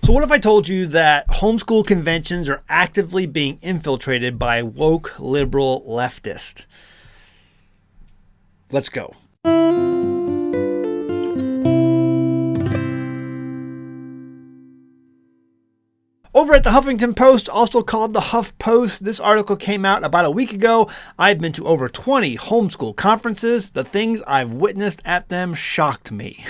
So what if I told you that homeschool conventions are actively being infiltrated by woke liberal leftists? Let's go. Over at the Huffington Post, also called the Huff Post, this article came out about a week ago. I've been to over 20 homeschool conferences. The things I've witnessed at them shocked me.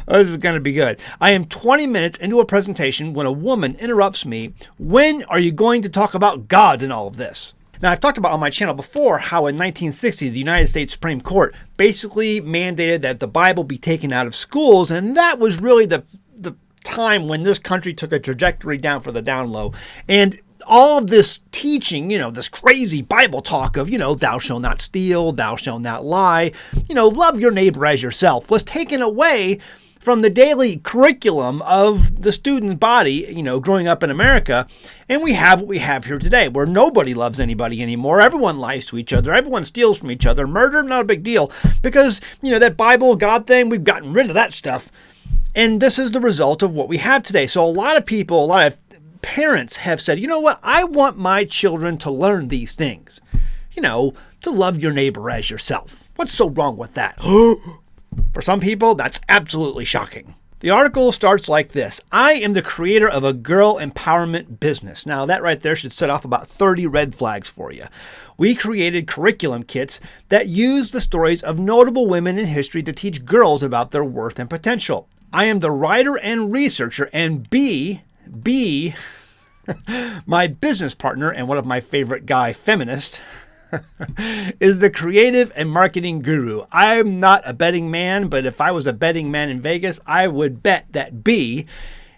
This is going to be good. I am 20 minutes into a presentation when a woman interrupts me. When are you going to talk about God in all of this? Now, I've talked about on my channel before how in 1960, the United States Supreme Court basically mandated that the Bible be taken out of schools, and that was really the time when this country took a trajectory down for the down low. And all of this teaching, this crazy Bible talk of, thou shalt not steal, thou shalt not lie, love your neighbor as yourself, was taken away from the daily curriculum of the student's body, growing up in America. And we have what we have here today, where nobody loves anybody anymore. Everyone lies to each other. Everyone steals from each other. Murder, not a big deal. Because, that Bible, God thing, we've gotten rid of that stuff. And this is the result of what we have today. So a lot of people, a lot of parents have said, you know what? I want my children to learn these things. To love your neighbor as yourself. What's so wrong with that? For some people, that's absolutely shocking. The article starts like this. I am the creator of a girl empowerment business. Now, that right there should set off about 30 red flags for you. We created curriculum kits that use the stories of notable women in history to teach girls about their worth and potential. I am the writer and researcher, and B, my business partner and one of my favorite guy feminists, is the creative and marketing guru. I'm not a betting man, but if I was a betting man in Vegas, I would bet that B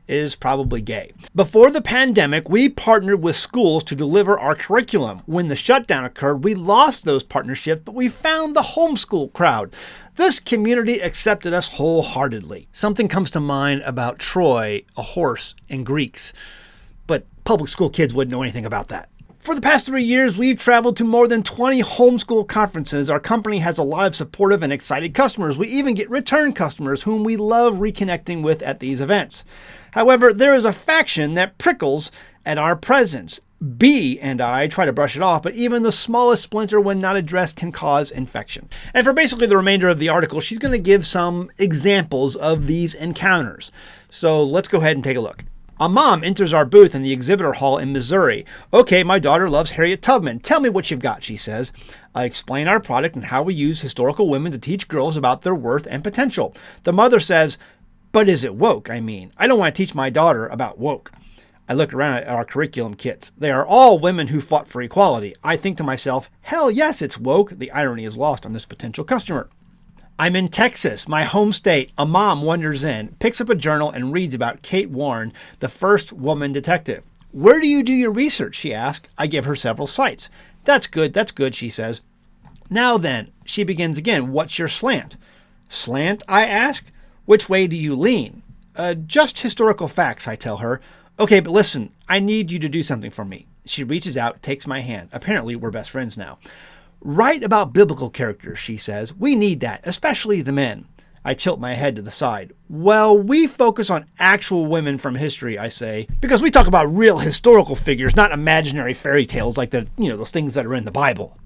is probably gay. Before the pandemic, we partnered with schools to deliver our curriculum. When the shutdown occurred, we lost those partnerships, but we found the homeschool crowd. This community accepted us wholeheartedly. Something comes to mind about Troy, a horse, and Greeks, but public school kids wouldn't know anything about that. For the past 3 years, we've traveled to more than 20 homeschool conferences. Our company has a lot of supportive and excited customers. We even get return customers whom we love reconnecting with at these events. However, there is a faction that prickles at our presence. B and I try to brush it off, but even the smallest splinter, when not addressed, can cause infection. And for basically the remainder of the article, she's going to give some examples of these encounters. So let's go ahead and take a look. A mom enters our booth in the Exhibitor Hall in Missouri. Okay, my daughter loves Harriet Tubman. Tell me what you've got, she says. I explain our product and how we use historical women to teach girls about their worth and potential. The mother says, but is it woke? I don't want to teach my daughter about woke. I look around at our curriculum kits. They are all women who fought for equality. I think to myself, hell yes, it's woke. The irony is lost on this potential customer. I'm in Texas, my home state. A mom wanders in, picks up a journal, and reads about Kate Warren, the first woman detective. Where do you do your research? She asks. I give her several sites. That's good, she says. Now then, she begins again. What's your slant? Slant, I ask. Which way do you lean? Just historical facts, I tell her. Okay, but listen, I need you to do something for me. She reaches out, takes my hand. Apparently, we're best friends now. Write about biblical characters, she says. We need that, especially the men. I tilt my head to the side. Well, we focus on actual women from history, I say, because we talk about real historical figures, not imaginary fairy tales like those things that are in the Bible.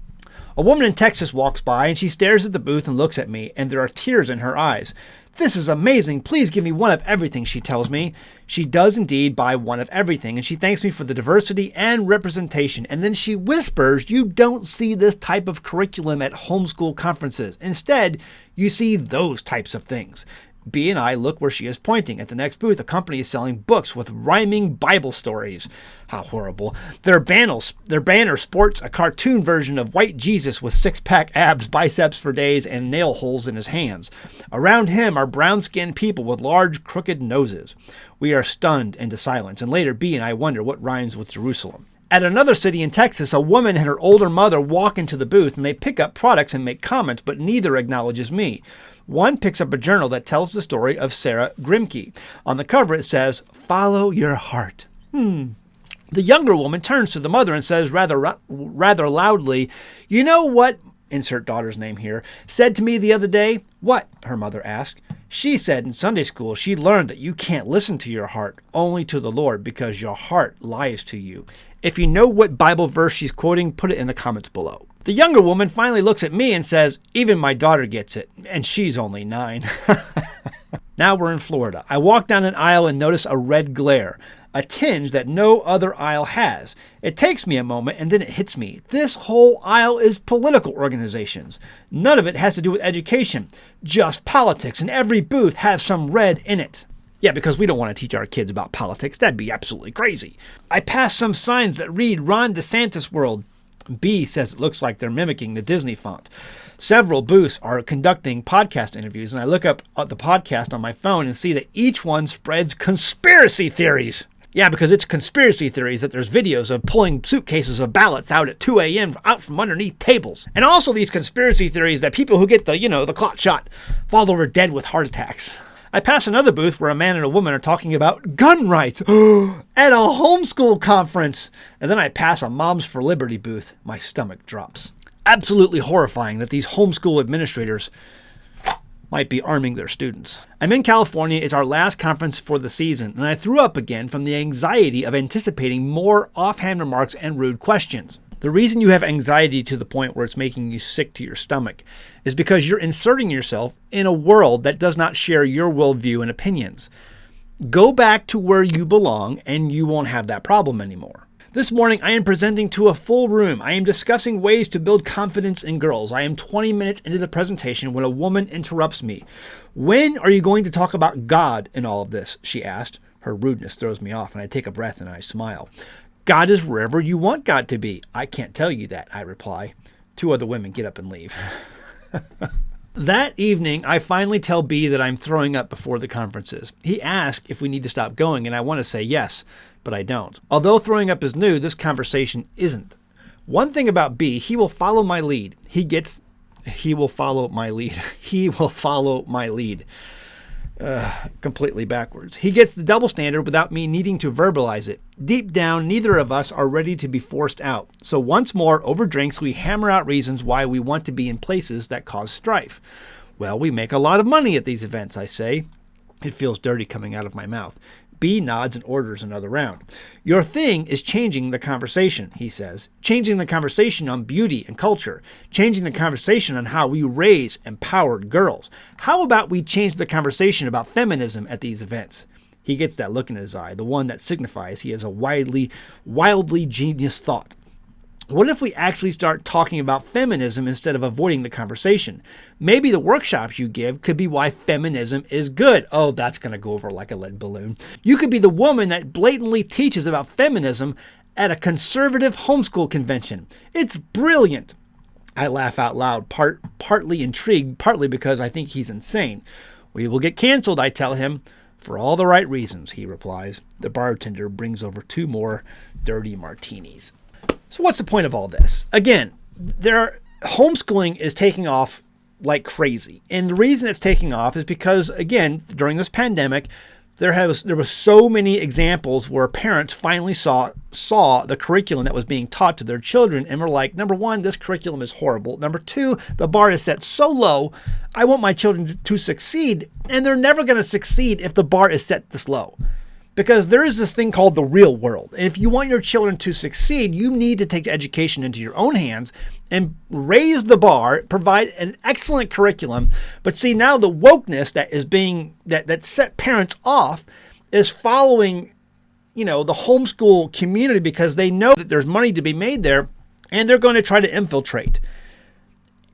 A woman in Texas walks by and she stares at the booth and looks at me, and there are tears in her eyes. This is amazing. Please give me one of everything, she tells me. She does indeed buy one of everything, and she thanks me for the diversity and representation. And then she whispers, you don't see this type of curriculum at homeschool conferences. Instead, you see those types of things. B and I look where she is pointing. At the next booth, a company is selling books with rhyming Bible stories. How horrible. Their banner sports a cartoon version of white Jesus with six-pack abs, biceps for days, and nail holes in his hands. Around him are brown-skinned people with large, crooked noses. We are stunned into silence, and later B and I wonder what rhymes with Jerusalem. At another city in Texas, a woman and her older mother walk into the booth, and they pick up products and make comments, but neither acknowledges me. One picks up a journal that tells the story of Sarah Grimke. On the cover it says, "Follow your heart." The younger woman turns to the mother and says rather loudly, "You know what insert daughter's name here, said to me the other day. What? Her mother asked. She said in Sunday school she learned that you can't listen to your heart, only to the Lord, because your heart lies to you. If you know what Bible verse she's quoting, put it in the comments below. The younger woman finally looks at me and says, even my daughter gets it, and she's only 9. Now we're in Florida. I walk down an aisle and notice a red glare, a tinge that no other aisle has. It takes me a moment and then it hits me. This whole aisle is political organizations. None of it has to do with education, just politics, and every booth has some red in it. Yeah, because we don't want to teach our kids about politics. That'd be absolutely crazy. I pass some signs that read Ron DeSantis World. B says it looks like they're mimicking the Disney font. Several booths are conducting podcast interviews, and I look up at the podcast on my phone and see that each one spreads conspiracy theories. Yeah, because it's conspiracy theories that there's videos of pulling suitcases of ballots out at 2 a.m. out from underneath tables. And also these conspiracy theories that people who get the clot shot fall over dead with heart attacks. I pass another booth where a man and a woman are talking about gun rights at a homeschool conference. And then I pass a Moms for Liberty booth. My stomach drops. Absolutely horrifying that these homeschool administrators might be arming their students. I'm in California. It's our last conference for the season, and I threw up again from the anxiety of anticipating more offhand remarks and rude questions. The reason you have anxiety to the point where it's making you sick to your stomach is because you're inserting yourself in a world that does not share your worldview and opinions. Go back to where you belong and you won't have that problem anymore. This morning, I am presenting to a full room. I am discussing ways to build confidence in girls. I am 20 minutes into the presentation when a woman interrupts me. When are you going to talk about God in all of this? She asked. Her rudeness throws me off, and I take a breath and I smile. God is wherever you want God to be. I can't tell you that, I reply. 2 other women get up and leave. That evening, I finally tell B that I'm throwing up before the conferences. He asked if we need to stop going, and I want to say yes, but I don't. Although throwing up is new, this conversation isn't. One thing about B, he will follow my lead. He will follow my lead. He will follow my lead. Completely backwards. He gets the double standard without me needing to verbalize it. Deep down, neither of us are ready to be forced out. So once more, over drinks, we hammer out reasons why we want to be in places that cause strife. Well, we make a lot of money at these events, I say. It feels dirty coming out of my mouth. B nods and orders another round. Your thing is changing the conversation, he says. Changing the conversation on beauty and culture. Changing the conversation on how we raise empowered girls. How about we change the conversation about feminism at these events? He gets that look in his eye, the one that signifies he has a wildly genius thought. What if we actually start talking about feminism instead of avoiding the conversation? Maybe the workshops you give could be why feminism is good. Oh, that's going to go over like a lead balloon. You could be the woman that blatantly teaches about feminism at a conservative homeschool convention. It's brilliant. I laugh out loud, partly intrigued, partly because I think he's insane. We will get canceled, I tell him. For all the right reasons, he replies. The bartender brings over 2 more dirty martinis. So what's the point of all this? Again, homeschooling is taking off like crazy. And the reason it's taking off is because, again, during this pandemic, there was so many examples where parents finally saw the curriculum that was being taught to their children and were like, number 1, this curriculum is horrible. Number 2, the bar is set so low, I want my children to succeed. And they're never going to succeed if the bar is set this low. Because there is this thing called the real world. And if you want your children to succeed, you need to take education into your own hands and raise the bar, provide an excellent curriculum. But see, now the wokeness that set parents off is following, the homeschool community because they know that there's money to be made there, and they're going to try to infiltrate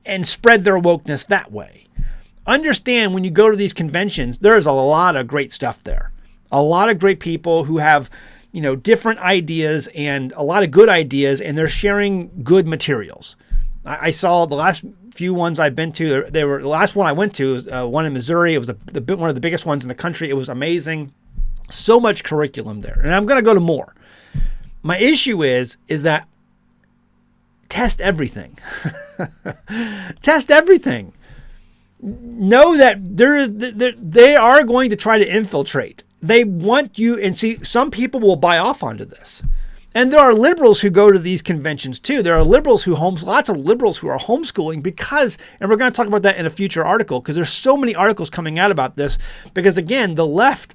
and spread their wokeness that way. Understand, when you go to these conventions, there's a lot of great stuff there. A lot of great people who have, different ideas and a lot of good ideas, and they're sharing good materials. I saw the last few ones I've been to. The last one I went to was one in Missouri. It was one of the biggest ones in the country. It was amazing. So much curriculum there, and I'm going to go to more. My issue is that test everything. Test everything. Know that they are going to try to infiltrate. They want you, and see, some people will buy off onto this. And there are liberals who go to these conventions too. There are liberals who lots of liberals who are homeschooling because, and we're going to talk about that in a future article, because there's so many articles coming out about this, because again, the left,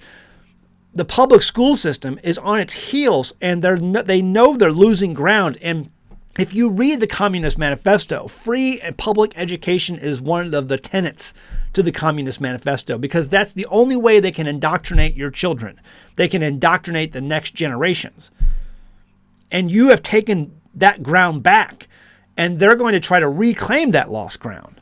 the public school system is on its heels, and they know they're losing ground. And if you read the Communist Manifesto, free and public education is one of the tenets to the Communist Manifesto, because that's the only way they can indoctrinate your children. They can indoctrinate the next generations. And you have taken that ground back, and they're going to try to reclaim that lost ground.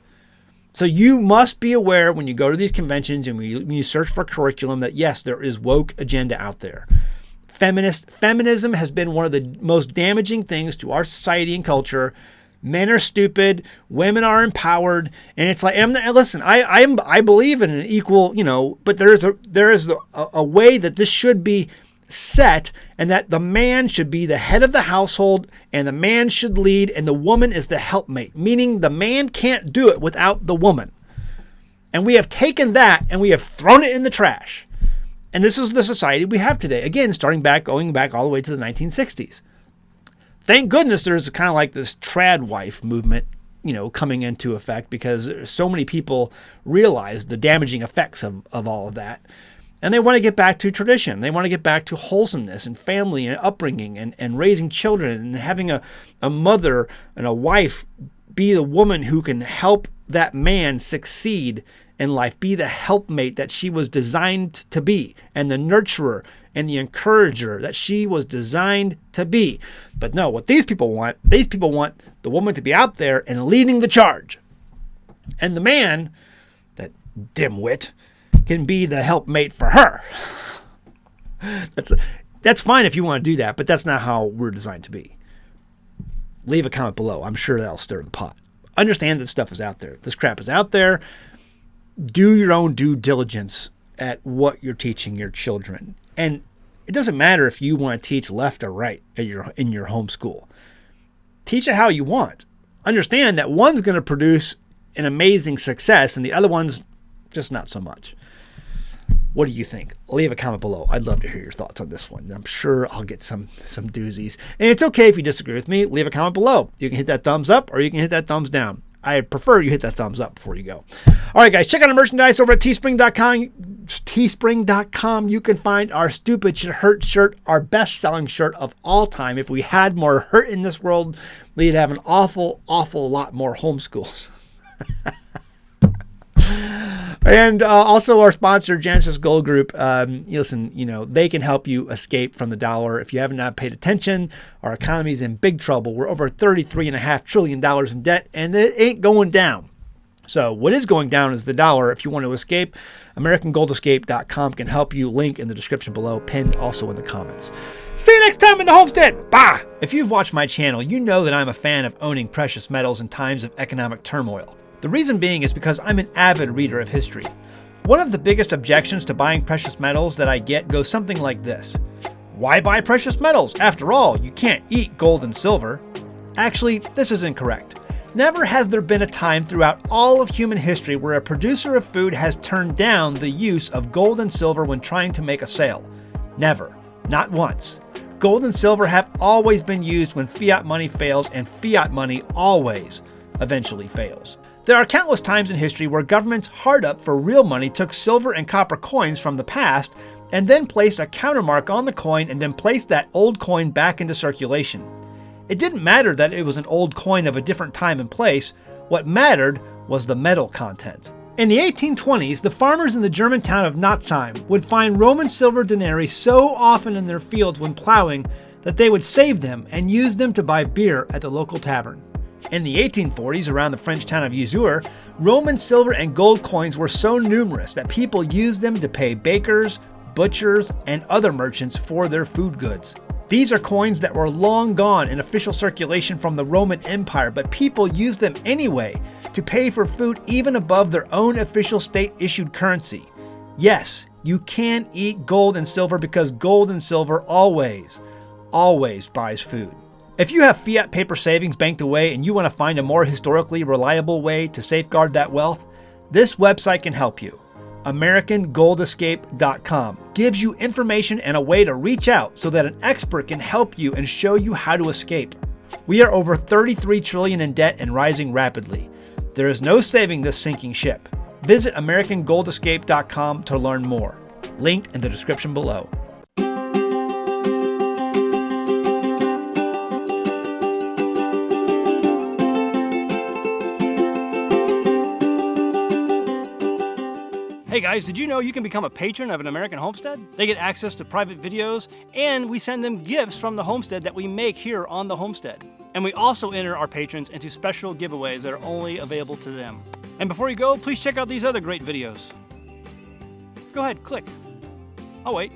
So you must be aware when you go to these conventions and when you search for curriculum that, yes, there is woke agenda out there. Feminism has been one of the most damaging things to our society and culture. Men are stupid, women are empowered, and it's like, listen, I believe in an equal, but there is a way that this should be set, and that the man should be the head of the household, and the man should lead, and the woman is the helpmate, meaning the man can't do it without the woman. And we have taken that and we have thrown it in the trash. And this is the society we have today. Again, going back all the way to the 1960s. Thank goodness there's kind of like this trad wife movement, coming into effect, because so many people realize the damaging effects of all of that. And they want to get back to tradition. They want to get back to wholesomeness and family and upbringing and raising children and having a mother and a wife be the woman who can help that man succeed in life, be the helpmate that she was designed to be, and the nurturer and the encourager that she was designed to be. But no, what these people want the woman to be out there and leading the charge. And the man, that dimwit, can be the helpmate for her. That's fine if you want to do that, but that's not how we're designed to be. Leave a comment below. I'm sure that'll stir the pot. Understand that stuff is out there. This crap is out there. Do your own due diligence at what you're teaching your children. And it doesn't matter if you want to teach left or right in your homeschool. Teach it how you want. Understand that one's going to produce an amazing success and the other one's just not so much. What do you think? Leave a comment below. I'd love to hear your thoughts on this one. I'm sure I'll get some doozies. And it's okay if you disagree with me. Leave a comment below. You can hit that thumbs up or you can hit that thumbs down. I prefer you hit that thumbs up before you go. All right, guys, check out our merchandise over at teespring.com. Teespring.com. You can find our Stupid Should Hurt shirt, our best-selling shirt of all time. If we had more hurt in this world, we'd have an awful, awful lot more homeschools. And also our sponsor, Genesis Gold Group. Listen, they can help you escape from the dollar. If you haven't not paid attention, our economy's in big trouble. We're over $33.5 trillion in debt, and it ain't going down. So what is going down is the dollar. If you want to escape, AmericanGoldEscape.com can help you. Link in the description below, pinned also in the comments. See you next time in the Homestead. Bye! If you've watched my channel, you know that I'm a fan of owning precious metals in times of economic turmoil. The reason being is because I'm an avid reader of history. One of the biggest objections to buying precious metals that I get goes something like this. Why buy precious metals? After all, you can't eat gold and silver. Actually, this is incorrect. Never has there been a time throughout all of human history where a producer of food has turned down the use of gold and silver when trying to make a sale. Never. Not once. Gold and silver have always been used when fiat money fails, and fiat money always eventually fails. There are countless times in history where governments hard up for real money took silver and copper coins from the past and then placed a countermark on the coin and then placed that old coin back into circulation. It didn't matter that it was an old coin of a different time and place. What mattered was the metal content. In the 1820s, the farmers in the German town of Natzheim would find Roman silver denarii so often in their fields when plowing that they would save them and use them to buy beer at the local tavern. In the 1840s, around the French town of Usure, Roman silver and gold coins were so numerous that people used them to pay bakers, butchers, and other merchants for their food goods. These are coins that were long gone in official circulation from the Roman Empire, but people used them anyway to pay for food even above their own official state-issued currency. Yes, you can eat gold and silver because gold and silver always buys food. If you have fiat paper savings banked away and you want to find a more historically reliable way to safeguard that wealth, this website can help you. AmericanGoldEscape.com gives you information and a way to reach out so that an expert can help you and show you how to escape. We are over $33 trillion in debt and rising rapidly. There is no saving this sinking ship. Visit AmericanGoldEscape.com to learn more. Linked in the description below. Hey guys, did you know you can become a patron of an American Homestead? They get access to private videos, and we send them gifts from the homestead that we make here on the homestead. And we also enter our patrons into special giveaways that are only available to them. And before you go, please check out these other great videos. Go ahead, click. I'll wait.